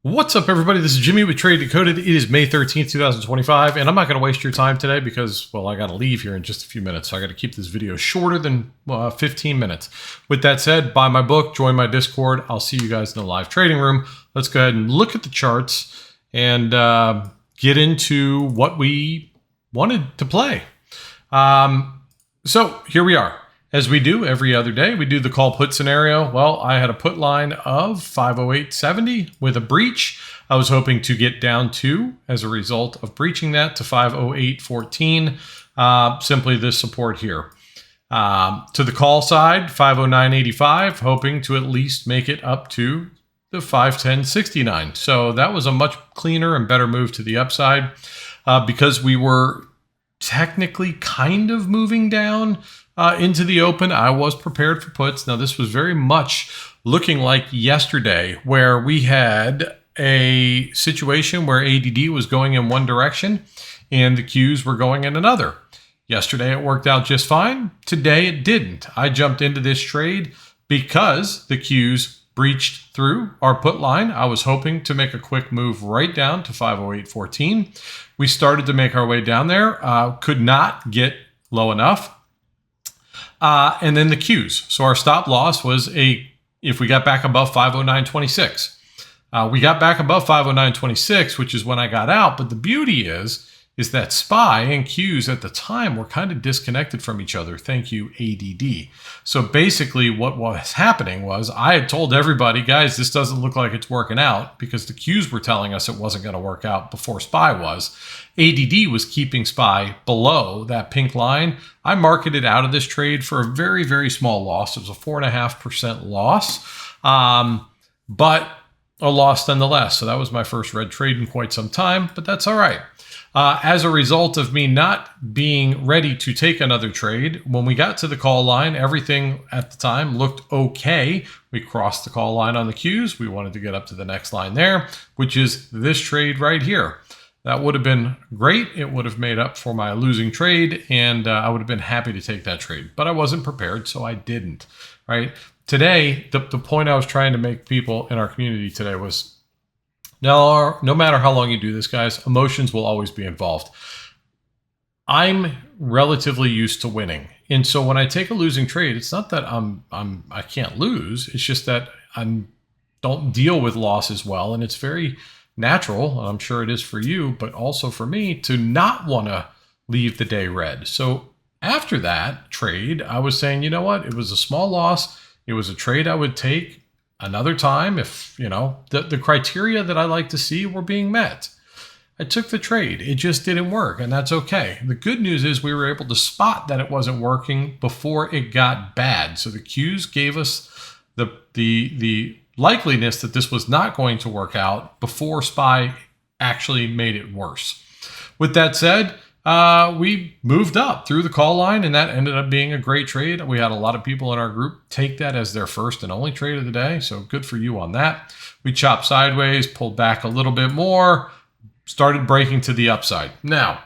What's up, everybody? This is Jimmy with Trade Decoded. It is May 13th, 2025, and I'm not going to waste your time today because, well, I got to leave here in just a few minutes, so I got to keep this video shorter than 15 minutes. With that said, buy my book, join my Discord. I'll see you guys in the live trading room. Let's go ahead and look at the charts and get into what we wanted to play. So here we are. As we do every other day, we do the call put scenario. Well, I had a put line of 508.70 with a breach. I was hoping to get down to, as a result of breaching that, to 508.14. Simply this support here. To the call side, 509.85, hoping to at least make it up to the 510.69. So that was a much cleaner and better move to the upside because we were technically kind of moving down into the open. I was prepared for puts. Now, this was very much looking like yesterday, where we had a situation where ADD was going in one direction and the Qs were going in another. Yesterday, it worked out just fine. Today, it didn't. I jumped into this trade because the Qs breached through our put line. I was hoping to make a quick move right down to 508.14. We started to make our way down there, could not get low enough. And then the Qs. So our stop loss was if we got back above 509.26. We got back above 509.26, which is when I got out. But the beauty is that SPY and Qs at the time were kind of disconnected from each other. Thank you, ADD. So basically what was happening was I had told everybody, guys, this doesn't look like it's working out, because the Qs were telling us it wasn't going to work out before SPY was. ADD was keeping SPY below that pink line. I marketed out of this trade for a very, very small loss. It was a 4.5% loss, but a loss nonetheless. So that was my first red trade in quite some time, but that's all right. As a result of me not being ready to take another trade, when we got to the call line, everything at the time looked okay. We crossed the call line on the Qs. We wanted to get up to the next line there, which is this trade right here. That would have been great. It would have made up for my losing trade, and I would have been happy to take that trade. But I wasn't prepared, so I didn't. Right? Today, the point I was trying to make people in our community today was, no matter how long you do this, guys, emotions will always be involved. I'm relatively used to winning. And so when I take a losing trade, it's not that I can't lose. It's just that I don't deal with losses well. And it's very natural, and I'm sure it is for you, but also for me, to not want to leave the day red. So after that trade, I was saying, you know what? It was a small loss. It was a trade I would take another time if, the criteria that I like to see were being met. I took the trade. It just didn't work, and that's okay. The good news is we were able to spot that it wasn't working before it got bad. So the Qs gave us the likeliness that this was not going to work out before SPY actually made it worse. With that said, we moved up through the call line, and that ended up being a great trade. We had a lot of people in our group take that as their first and only trade of the day, so good for you on that. We chopped sideways, pulled back a little bit more, started breaking to the upside. Now,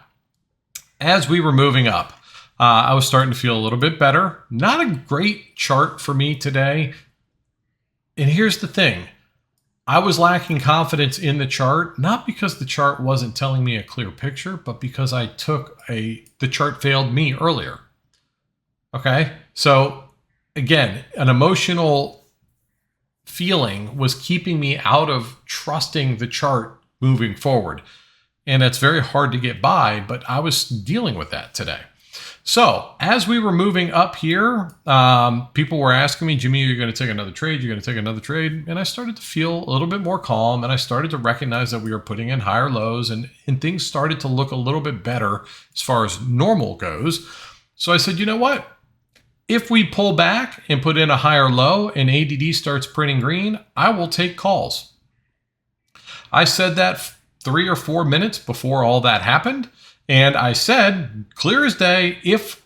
as we were moving up, I was starting to feel a little bit better. Not a great chart for me today. And here's the thing. I was lacking confidence in the chart, not because the chart wasn't telling me a clear picture, but because the chart failed me earlier. Okay. So again, an emotional feeling was keeping me out of trusting the chart moving forward. And it's very hard to get by, but I was dealing with that today. So as we were moving up here, people were asking me, Jimmy, you're going to take another trade? You're going to take another trade? And I started to feel a little bit more calm, and I started to recognize that we were putting in higher lows, and things started to look a little bit better as far as normal goes. So I said, you know what? If we pull back and put in a higher low and ADD starts printing green, I will take calls. I said that 3 or 4 minutes before all that happened. And I said, clear as day, if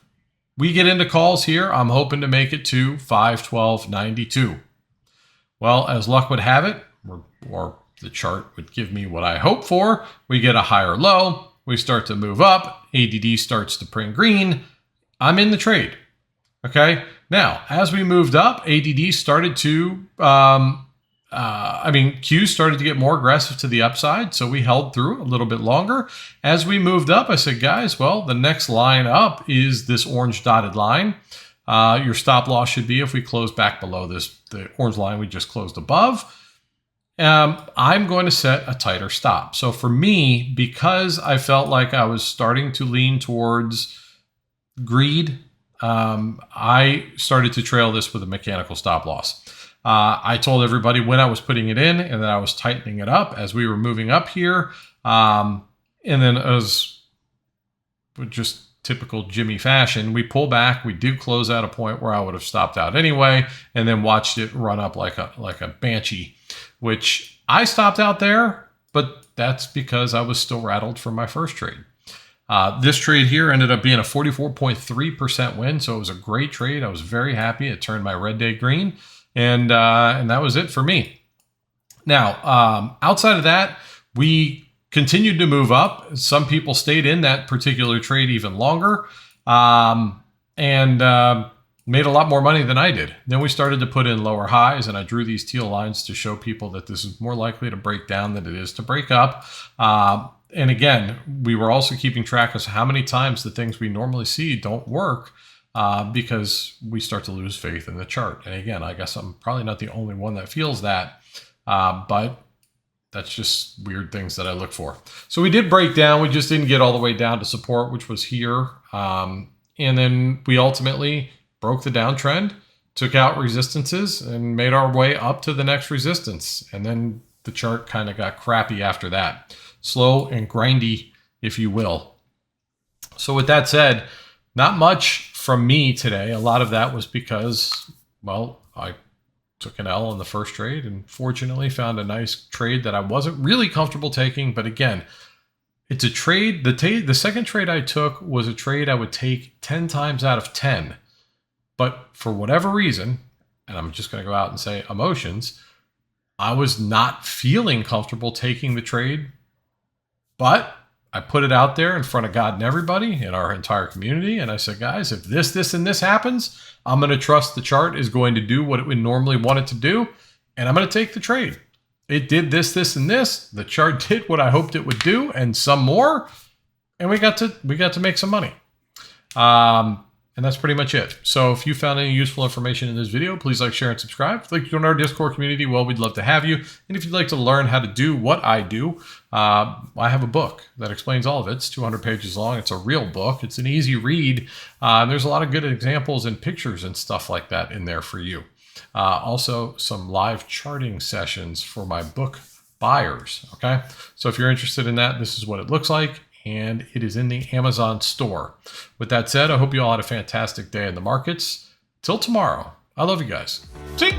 we get into calls here, I'm hoping to make it to 512.92. Well, as luck would have it, or the chart would give me what I hope for, we get a higher low, we start to move up, ADD starts to print green, I'm in the trade. Okay, now, as we moved up, ADD started to I mean, Q started to get more aggressive to the upside, so we held through a little bit longer. As we moved up, I said, guys, well, the next line up is this orange dotted line. Your stop loss should be if we close back below the orange line we just closed above. I'm going to set a tighter stop. So for me, because I felt like I was starting to lean towards greed, I started to trail this with a mechanical stop loss. I told everybody when I was putting it in and that I was tightening it up as we were moving up here. And then as just typical Jimmy fashion, we pull back. We do close at a point where I would have stopped out anyway, and then watched it run up like a banshee, which I stopped out there, but that's because I was still rattled from my first trade. This trade here ended up being a 44.3% win, so it was a great trade. I was very happy. It turned my red day green. And that was it for me. Now, outside of that, we continued to move up. Some people stayed in that particular trade even longer and made a lot more money than I did. Then we started to put in lower highs, and I drew these teal lines to show people that this is more likely to break down than it is to break up. And again, we were also keeping track of how many times the things we normally see don't work. Because we start to lose faith in the chart. And again, I guess I'm probably not the only one that feels that, but that's just weird things that I look for. So we did break down. We just didn't get all the way down to support, which was here. And then we ultimately broke the downtrend, took out resistances, and made our way up to the next resistance. And then the chart kind of got crappy after that. Slow and grindy, if you will. So with that said, not much from me today. A lot of that was because, well, I took an L in the first trade and fortunately found a nice trade that I wasn't really comfortable taking. But again, it's a trade. The second trade I took was a trade I would take 10 times out of 10. But for whatever reason, and I'm just going to go out and say emotions, I was not feeling comfortable taking the trade. But I put it out there in front of God and everybody in our entire community. And I said, guys, if this, and this happens, I'm going to trust the chart is going to do what it would normally want it to do. And I'm going to take the trade. It did this, and this. The chart did what I hoped it would do and some more. And we got to make some money. And that's pretty much it. So if you found any useful information in this video, please like, share, and subscribe. If you'd like to join our Discord community, well, we'd love to have you. And if you'd like to learn how to do what I do, I have a book that explains all of it. It's 200 pages long. It's a real book. It's an easy read. And there's a lot of good examples and pictures and stuff like that in there for you. Also, some live charting sessions for my book buyers. Okay. So if you're interested in that, this is what it looks like. And it is in the Amazon store. With that said, I hope you all had a fantastic day in the markets. Till tomorrow, I love you guys. See?